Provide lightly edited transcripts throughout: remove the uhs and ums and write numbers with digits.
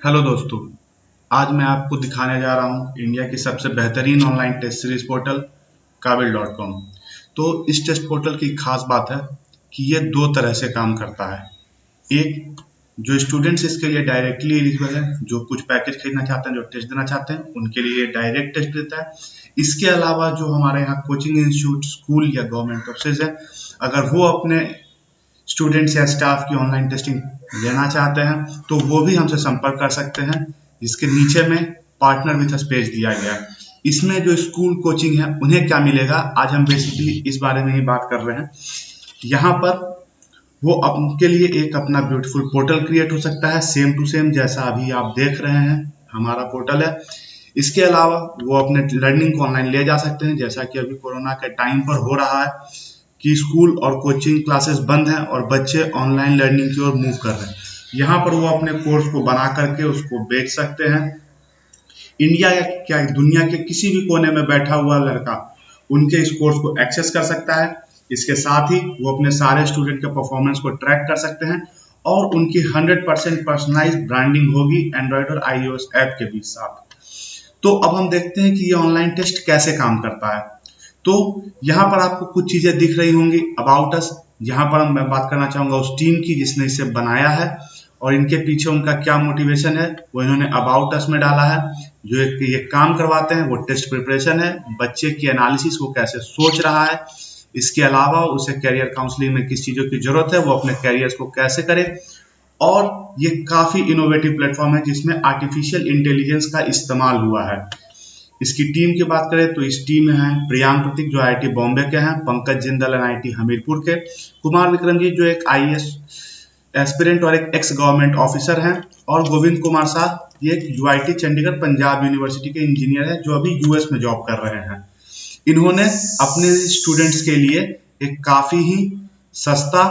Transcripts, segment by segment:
Hello दोस्तों, आज मैं आपको दिखाने जा रहा हूँ इंडिया की सबसे बेहतरीन ऑनलाइन टेस्ट सीरीज पोर्टल काबिल.com। तो इस टेस्ट पोर्टल की खास बात है कि ये दो तरह से काम करता है। एक, जो स्टूडेंट्स इसके लिए डायरेक्टली एलिजिबल है, जो कुछ पैकेज खरीदना चाहते हैं, जो टेस्ट देना चाहते हैं, उनके लिए डायरेक्ट टेस्ट देता है। इसके अलावा जो हमारे यहाँ कोचिंग इंस्टीट्यूट, स्कूल या गवर्नमेंट ऑफिस है, अगर वो अपने स्टूडेंट्स या स्टाफ की ऑनलाइन टेस्टिंग लेना चाहते हैं तो वो भी हमसे संपर्क कर सकते हैं। जिसके नीचे में पार्टनर विथ अस पेज दिया गया है। इसमें जो स्कूल कोचिंग है उन्हें क्या मिलेगा, आज हम बेसिकली इस बारे में ही बात कर रहे हैं। यहाँ पर वो उनके लिए एक अपना ब्यूटीफुल पोर्टल क्रिएट हो सकता है, सेम टू सेम जैसा अभी आप देख रहे हैं हमारा पोर्टल है। इसके अलावा वो अपने लर्निंग को ऑनलाइन ले जा सकते हैं, जैसा कि अभी कोरोना के टाइम पर हो रहा है कि स्कूल और कोचिंग क्लासेस बंद हैं और बच्चे ऑनलाइन लर्निंग की ओर मूव कर रहे हैं। यहाँ पर वो अपने कोर्स को बना करके उसको बेच सकते हैं। इंडिया या क्या दुनिया के किसी भी कोने में बैठा हुआ लड़का उनके इस कोर्स को एक्सेस कर सकता है। इसके साथ ही वो अपने सारे स्टूडेंट के परफॉर्मेंस को ट्रैक कर सकते हैं और उनकी 100% पर्सनलाइज्ड ब्रांडिंग होगी एंड्रॉइड और iOS ऐप के बीच साथ। तो अब हम देखते हैं कि ये ऑनलाइन टेस्ट कैसे काम करता है। तो यहाँ पर आपको कुछ चीजें दिख रही होंगी अबाउट अस। यहाँ पर मैं बात करना चाहूंगा उस टीम की जिसने इसे बनाया है और इनके पीछे उनका क्या मोटिवेशन है, वो इन्होंने अबाउट अस में डाला है। जो ये काम करवाते हैं वो टेस्ट प्रिपरेशन है, बच्चे की एनालिसिस वो कैसे सोच रहा है, इसके अलावा उसे कैरियर काउंसलिंग में किस चीजों की जरूरत है, वो अपने कैरियर को कैसे करे। और ये काफी इनोवेटिव प्लेटफॉर्म है जिसमें आर्टिफिशियल इंटेलिजेंस का इस्तेमाल हुआ है। इसकी टीम की बात करें तो इस टीम में है प्रियांक प्रतीक जो आईआईटी बॉम्बे के हैं, पंकज जिंदल एनआईटी हमीरपुर के, कुमार विक्रमजीत जो एक आईएएस एस्पिरेंट और एक एक्स गवर्नमेंट ऑफिसर हैं, और गोविंद कुमार साह ये एक यूआईटी चंडीगढ़ पंजाब यूनिवर्सिटी के इंजीनियर है जो अभी यूएस में जॉब कर रहे हैं। इन्होंने अपने स्टूडेंट्स के लिए एक काफी ही सस्ता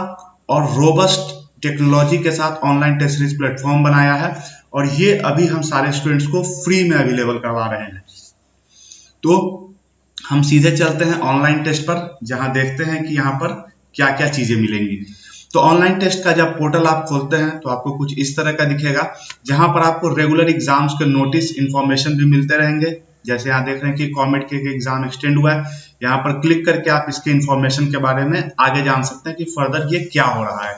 और रोबस्ट टेक्नोलॉजी के साथ ऑनलाइन टेस्ट सीरीज प्लेटफॉर्म बनाया है और ये अभी हम सारे स्टूडेंट्स को फ्री में अवेलेबल करवा रहे हैं। तो हम सीधे चलते हैं ऑनलाइन टेस्ट पर, जहां देखते हैं कि यहाँ पर क्या क्या चीजें मिलेंगी। तो ऑनलाइन टेस्ट का जब पोर्टल आप खोलते हैं तो आपको कुछ इस तरह का दिखेगा, जहां पर आपको रेगुलर एग्जाम्स के नोटिस इन्फॉर्मेशन भी मिलते रहेंगे। जैसे यहाँ देख रहे हैं कि कॉमेट के एग्जाम एक्सटेंड हुआ है, यहाँ पर क्लिक करके आप इसके इन्फॉर्मेशन के बारे में आगे जान सकते हैं कि फर्दर ये क्या हो रहा है।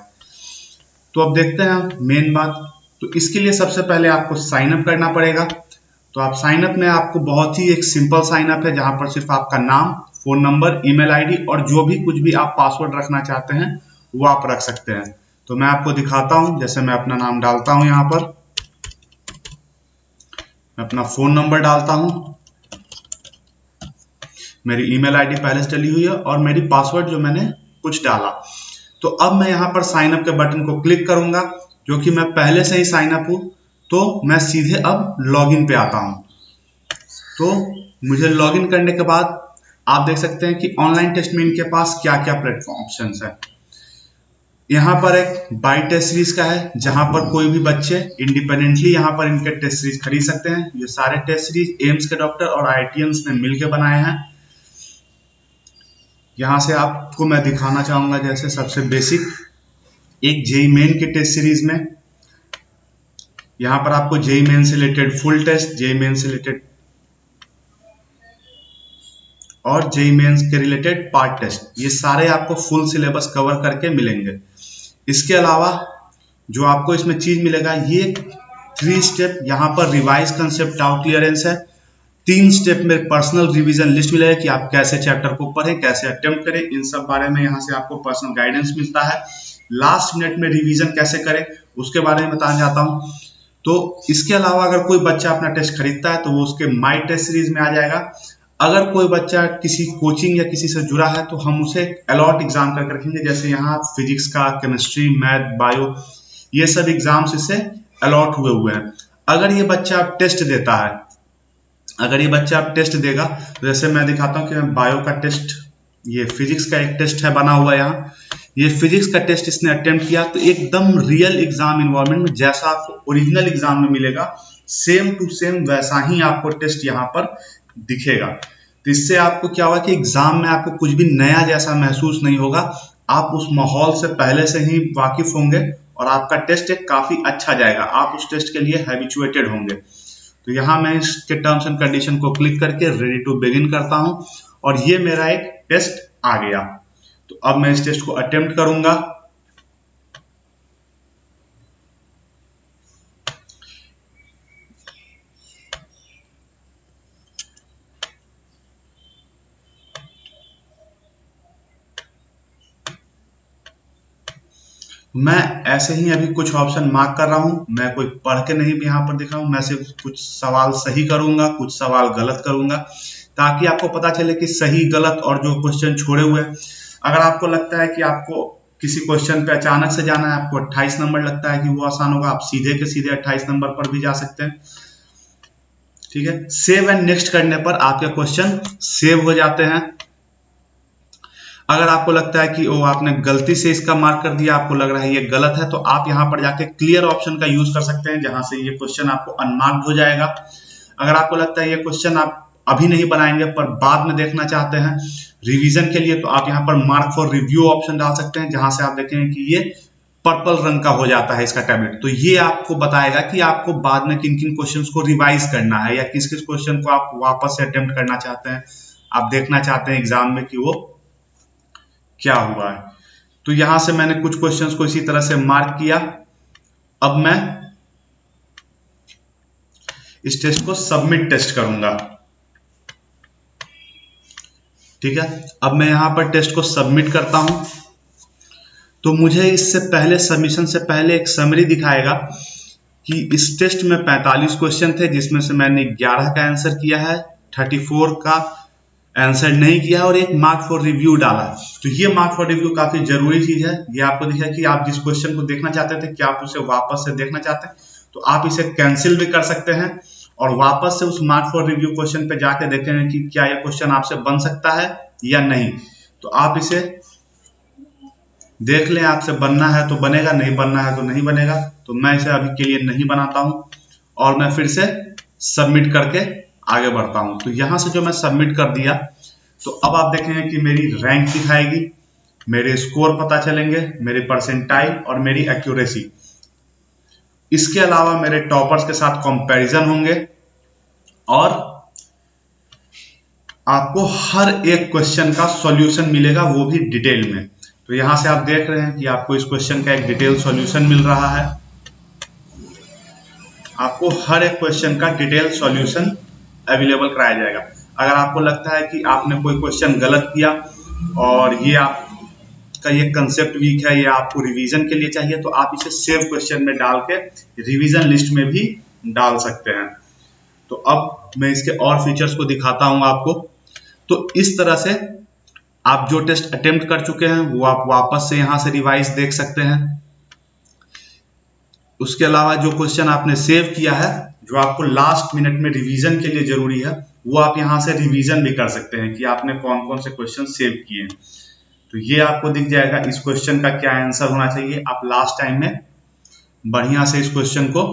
तो अब देखते हैं मेन बात। तो इसके लिए सबसे पहले आपको साइन अप करना पड़ेगा। तो आप साइन अप में आपको बहुत ही एक सिंपल साइन अप है, जहां पर सिर्फ आपका नाम, फोन नंबर, ईमेल आईडी और जो भी कुछ भी आप पासवर्ड रखना चाहते हैं वो आप रख सकते हैं। तो मैं आपको दिखाता हूं, जैसे मैं अपना नाम डालता हूं, यहाँ पर मैं अपना फोन नंबर डालता हूं, मेरी ईमेल आईडी पहले से डली हुई है और मेरी पासवर्ड जो मैंने कुछ डाला। तो अब मैं यहाँ पर साइन अप के बटन को क्लिक करूंगा, जो कि मैं पहले से ही साइन अप हूं, तो मैं सीधे अब लॉगिन पे आता हूं। तो मुझे लॉगिन करने के बाद आप देख सकते हैं कि ऑनलाइन टेस्ट में इनके पास क्या क्या प्लेटफॉर्म ऑप्शंस है। यहाँ पर एक बाय टेस्ट सीरीज का है, जहां पर कोई भी बच्चे इंडिपेंडेंटली यहाँ पर इनके टेस्ट सीरीज खरीद सकते हैं। ये सारे टेस्ट सीरीज एम्स के डॉक्टर और आईआईटीएंस ने मिलकर बनाए हैं। यहाँ से आपको मैं दिखाना चाहूंगा, जैसे सबसे बेसिक एक जेई मेन के टेस्ट सीरीज में यहाँ पर आपको जेई मेन से related full test, JEE main से रिलेटेड और जेई मेंस के रिलेटेड पार्ट टेस्ट, ये सारे आपको फुल सिलेबस कवर करके मिलेंगे। इसके अलावा जो आपको इसमें चीज मिलेगा, ये 3 स्टेप यहाँ पर रिवाइज कंसेप्ट डाउट क्लियरेंस है। 3 स्टेप में पर्सनल रिवीजन लिस्ट मिलेगा कि आप कैसे चैप्टर को पढ़ें, कैसे अटेम्प्ट करें, इन सब बारे में यहाँ से आपको पर्सनल गाइडेंस मिलता है। लास्ट मिनट में रिवीजन कैसे करें उसके बारे में बताना चाहता हूँ। तो इसके अलावा अगर कोई बच्चा अपना टेस्ट खरीदता है तो वो उसके माई टेस्ट सीरीज में आ जाएगा। अगर कोई बच्चा किसी कोचिंग या किसी से जुड़ा है तो हम उसे अलॉट एग्जाम करके रखेंगे, जैसे यहाँ फिजिक्स का, केमिस्ट्री, मैथ, बायो, ये सब एग्जाम्स इससे अलॉट हुए हैं। अगर ये बच्चा टेस्ट देता है, अगर ये बच्चा टेस्ट देगा, तो जैसे मैं दिखाता हूँ कि मैं बायो का टेस्ट, ये फिजिक्स का एक टेस्ट है बना हुआ यहाँ, ये फिजिक्स का टेस्ट इसने अटेम्प्ट किया, तो एकदम रियल एग्जाम इन्वायरमेंट में जैसा आपको ओरिजिनल एग्जाम में मिलेगा, सेम टू सेम वैसा ही आपको टेस्ट यहाँ पर दिखेगा। तो इससे आपको क्या होगा कि एग्जाम में आपको कुछ भी नया जैसा महसूस नहीं होगा, आप उस माहौल से पहले से ही वाकिफ होंगे और आपका टेस्ट एक काफी अच्छा जाएगा, आप उस टेस्ट के लिए हैबिचुएटेड होंगे। तो यहाँ मैं इसके टर्म्स एंड कंडीशन को क्लिक करके रेडी टू बिगिन करता हूं और ये मेरा एक टेस्ट आ गया। तो अब मैं इस टेस्ट को अटेम्प्ट करूंगा। मैं ऐसे ही अभी कुछ ऑप्शन मार्क कर रहा हूं, मैं कोई पढ़ के नहीं भी यहाँ पर दिखा हूं, मैं सिर्फ कुछ सवाल सही करूंगा, कुछ सवाल गलत करूंगा, ताकि आपको पता चले कि सही गलत और जो क्वेश्चन छोड़े हुए हैं। अगर आपको लगता है कि आपको किसी क्वेश्चन पे अचानक से जाना है, आपको 28 नंबर लगता है कि वो आसान होगा, आप सीधे के सीधे 28 नंबर पर भी जा सकते हैं। ठीक है, सेव एंड नेक्स्ट करने पर आपके क्वेश्चन सेव हो जाते हैं। अगर आपको लगता है कि वो आपने गलती से इसका मार्क कर दिया, आपको लग रहा है ये गलत है, तो आप यहाँ पर जाके क्लियर ऑप्शन का यूज कर सकते हैं, जहां से ये क्वेश्चन आपको अनमार्क्ड हो जाएगा। अगर आपको लगता है ये क्वेश्चन आप अभी नहीं बनाएंगे पर बाद में देखना चाहते हैं रिवीजन के लिए, तो आप यहाँ पर मार्क फॉर रिव्यू ऑप्शन डाल सकते हैं, जहां से आप देखेंगे कि ये पर्पल रंग का हो जाता है इसका टैबलेट। तो ये आपको बताएगा कि आपको बाद में किन किन क्वेश्चंस को रिवाइज करना है या किस किस क्वेश्चन को आप वापस से अटेम्प्ट करना चाहते हैं, आप देखना चाहते हैं एग्जाम में कि वो क्या हुआ है। तो यहां से मैंने कुछ क्वेश्चंस को इसी तरह से मार्क किया। अब मैं इस टेस्ट को सबमिट टेस्ट करूंगा। ठीक है, अब मैं यहां पर टेस्ट को सबमिट करता हूं, तो मुझे इससे पहले सबमिशन से पहले एक समरी दिखाएगा कि इस टेस्ट में 45 क्वेश्चन थे, जिसमें से मैंने 11 का आंसर किया है, 34 का आंसर नहीं किया और एक मार्क फॉर रिव्यू डाला। तो ये मार्क फॉर रिव्यू काफी जरूरी चीज है। ये आपको दिखा कि आप जिस क्वेश्चन को देखना चाहते थे, क्या आप उसे वापस से देखना चाहते हैं, तो आप इसे कैंसिल भी कर सकते हैं और वापस से उस मार्क फॉर रिव्यू क्वेश्चन पे जाके देखेंगे कि क्या ये क्वेश्चन आपसे बन सकता है या नहीं। तो आप इसे देख लें, आपसे बनना है तो बनेगा, नहीं बनना है तो नहीं बनेगा। तो मैं इसे अभी के लिए नहीं बनाता हूं और मैं फिर से सबमिट करके आगे बढ़ता हूं। तो यहां से जो मैं सबमिट कर दिया, तो अब आप देखेंगे कि मेरी रैंक दिखाएगी, मेरे स्कोर पता चलेंगे, मेरे परसेंटाइल और मेरी एक्यूरेसी। इसके अलावा मेरे टॉपर्स के साथ कंपैरिजन होंगे और आपको हर एक क्वेश्चन का सॉल्यूशन मिलेगा, वो भी डिटेल में। तो यहां से आप देख रहे हैं कि आपको इस क्वेश्चन का एक डिटेल सॉल्यूशन मिल रहा है। आपको हर एक क्वेश्चन का डिटेल सॉल्यूशन अवेलेबल कराया जाएगा। अगर आपको लगता है कि आपने कोई क्वेश्चन गलत किया और ये आपका ये कंसेप्ट वीक है या आपको रिवीजन के लिए चाहिए, तो आप इसे सेव क्वेश्चन में डाल के रिवीजन लिस्ट में भी डाल सकते हैं। तो अब मैं इसके और फीचर्स को दिखाता हूं आपको। तो इस तरह से आप जो टेस्ट अटेम्प्ट कर चुके हैं वो आप वापस से यहां से रिवाइज देख सकते हैं। उसके अलावा जो क्वेश्चन आपने सेव किया है, जो आपको लास्ट मिनट में रिवीजन के लिए जरूरी है, वो आप यहां से रिवीजन भी कर सकते हैं कि आपने कौन कौन से क्वेश्चन सेव किए हैं। तो ये आपको दिख जाएगा इस क्वेश्चन का क्या आंसर होना चाहिए। आप लास्ट टाइम में बढ़िया से इस क्वेश्चन को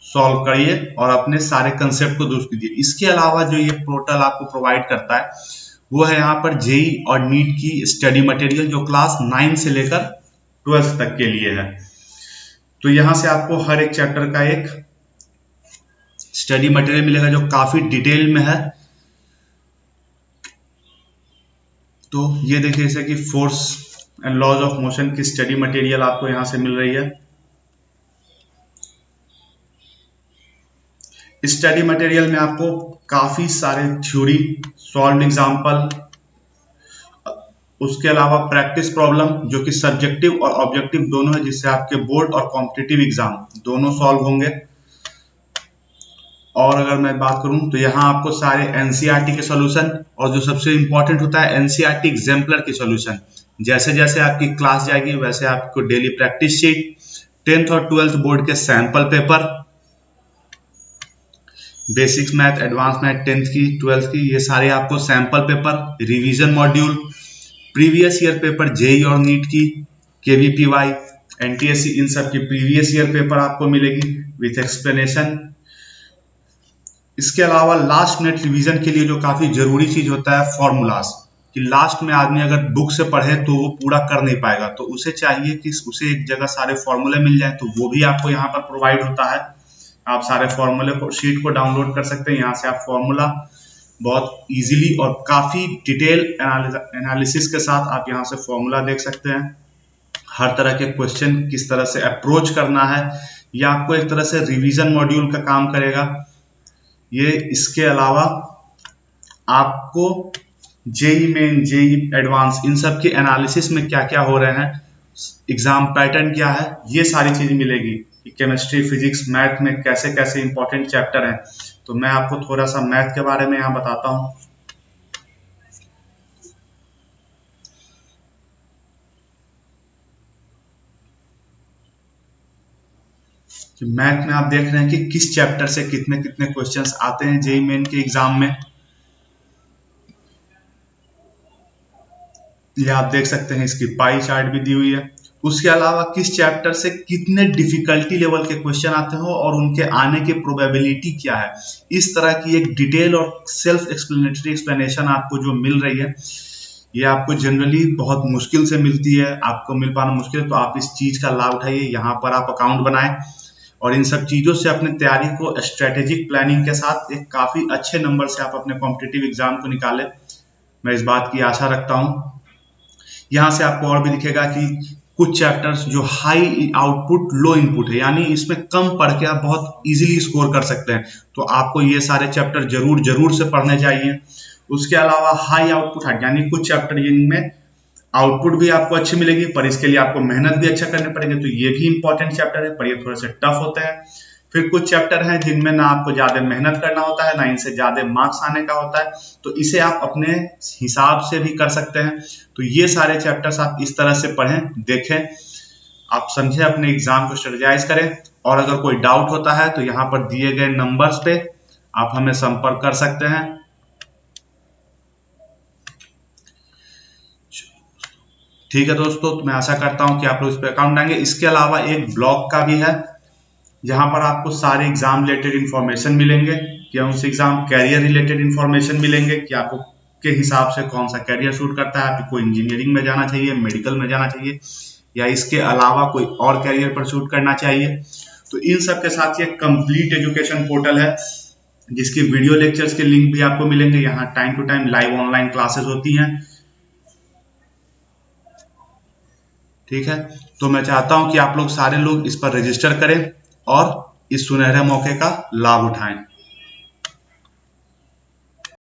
सॉल्व करिए और अपने सारे कंसेप्ट को दुरुस्त कीजिए। इसके अलावा जो ये पोर्टल आपको प्रोवाइड करता है वो है यहाँ पर जेई और नीट की स्टडी मटेरियल, जो क्लास 9 से लेकर 12 तक के लिए है। तो यहां से आपको हर एक चैप्टर का एक स्टडी मटेरियल मिलेगा जो काफी डिटेल में है। तो ये देखिए जैसे कि force and laws of motion की स्टडी मटेरियल आपको यहां से मिल रही है। इस स्टडी मटेरियल में आपको काफी सारे थ्योरी, सॉल्व एग्जाम्पल, उसके अलावा प्रैक्टिस प्रॉब्लम जो कि सब्जेक्टिव और ऑब्जेक्टिव दोनों है, जिससे आपके बोर्ड और कॉम्पिटिटिव एग्जाम दोनों सॉल्व होंगे। और अगर मैं बात करूं तो यहाँ आपको सारे एनसीईआरटी के सॉल्यूशन और जो सबसे इंपॉर्टेंट होता है एनसीईआरटी एग्जाम्पलर के सॉल्यूशन, जैसे जैसे आपकी क्लास जाएगी वैसे आपको डेली प्रैक्टिस शीट, 10th और 12th बोर्ड के sample paper, basics math, advance math 10th की 12th की, ये सारे आपको sample paper, revision module, previous year paper JEE और नीट की, केवीपीवाई, एनटीएससी, इन सब की प्रीवियस ईयर पेपर आपको मिलेगी विथ एक्सप्लेनेशन। इसके अलावा लास्ट मिनट रिवीजन के लिए जो काफी जरूरी चीज होता है फॉर्मूलाज, कि लास्ट में आदमी अगर बुक से पढ़े तो वो पूरा कर नहीं पाएगा, तो उसे चाहिए कि उसे एक जगह सारे फॉर्मूले मिल जाए, तो वो भी आपको यहाँ पर प्रोवाइड होता है। आप सारे फॉर्मूले को शीट को डाउनलोड कर सकते हैं। यहाँ से आप फॉर्मूला बहुत इजीली और काफ़ी डिटेल एनालिसिस के साथ आप यहाँ से फॉर्मूला देख सकते हैं। हर तरह के क्वेश्चन किस तरह से अप्रोच करना है, ये आपको एक तरह से रिवीजन मॉड्यूल का काम करेगा। ये इसके अलावा आपको जेई मेन, जेई एडवांस, इन सब के एनालिसिस में क्या क्या हो रहे हैं, एग्जाम पैटर्न क्या है, ये सारी चीज मिलेगी कि केमिस्ट्री, फिजिक्स, मैथ में कैसे कैसे इंपॉर्टेंट चैप्टर हैं। तो मैं आपको थोड़ा सा मैथ के बारे में यहाँ बताता हूँ। कि मैथ में आप देख रहे हैं कि किस चैप्टर से कितने कितने क्वेश्चंस आते हैं जेई मेन के एग्जाम में। ये आप देख सकते हैं, इसकी पाई चार्ट भी दी हुई है। उसके अलावा किस चैप्टर से कितने डिफिकल्टी लेवल के क्वेश्चन आते हो और उनके आने की प्रोबेबिलिटी क्या है, इस तरह की एक डिटेल और सेल्फ एक्सप्लेनेटरी एक्सप्लेनेशन आपको जो मिल रही है, ये आपको जनरली बहुत मुश्किल से मिलती है, आपको मिल पाना मुश्किल है। तो आप इस चीज का लाभ उठाइए, यहाँ पर आप अकाउंट बनाएं और इन सब चीजों से अपनी तैयारी को स्ट्रेटेजिक प्लानिंग के साथ एक काफी अच्छे नंबर से आप अपने कॉम्पिटिटिव एग्जाम को निकालें। मैं इस बात की आशा रखता हूँ। यहाँ से आपको और भी दिखेगा कि कुछ चैप्टर्स जो हाई आउटपुट लो इनपुट है, यानी इसमें कम पढ़ के आप बहुत इजीली स्कोर कर सकते हैं, तो आपको ये सारे चैप्टर जरूर जरूर से पढ़ने चाहिए। उसके अलावा हाई आउटपुट है, यानी कुछ चैप्टर जिनमें आउटपुट भी आपको अच्छी मिलेगी पर इसके लिए आपको मेहनत भी अच्छा करनी पड़ेगी, तो ये भी इंपॉर्टेंट चैप्टर है पर ये थोड़े से टफ होते हैं। फिर कुछ चैप्टर हैं जिनमें ना आपको ज्यादा मेहनत करना होता है, ना इनसे ज्यादा मार्क्स आने का होता है, तो इसे आप अपने हिसाब से भी कर सकते हैं। तो ये सारे चैप्टर्स आप इस तरह से पढ़ें, देखें, आप समझें, अपने एग्जाम को स्ट्रेटेजाइज करें। और अगर कोई डाउट होता है तो यहाँ पर दिए गए नंबर्स पे आप हमें संपर्क कर सकते हैं। ठीक है दोस्तों, तो मैं आशा करता हूँ कि आप लोग इस पे अकाउंट डालेंगे। इसके अलावा एक ब्लॉग का भी है जहां पर आपको सारे एग्जाम रिलेटेड इंफॉर्मेशन मिलेंगे, या उस एग्जाम कैरियर रिलेटेड इंफॉर्मेशन मिलेंगे कि आपको के हिसाब से कौन सा कैरियर सूट करता है, आपको इंजीनियरिंग में जाना चाहिए, मेडिकल में जाना चाहिए, या इसके अलावा कोई और कैरियर पर सूट करना चाहिए। तो इन सब के साथ ये कंप्लीट एजुकेशन पोर्टल है जिसकी वीडियो लेक्चर्स के लिंक भी आपको मिलेंगे। यहाँ time to time live online classes होती हैं। ठीक है, तो मैं चाहता हूं कि आप लोग सारे लोग इस पर रजिस्टर करें और इस सुनहरे मौके का लाभ उठाएं।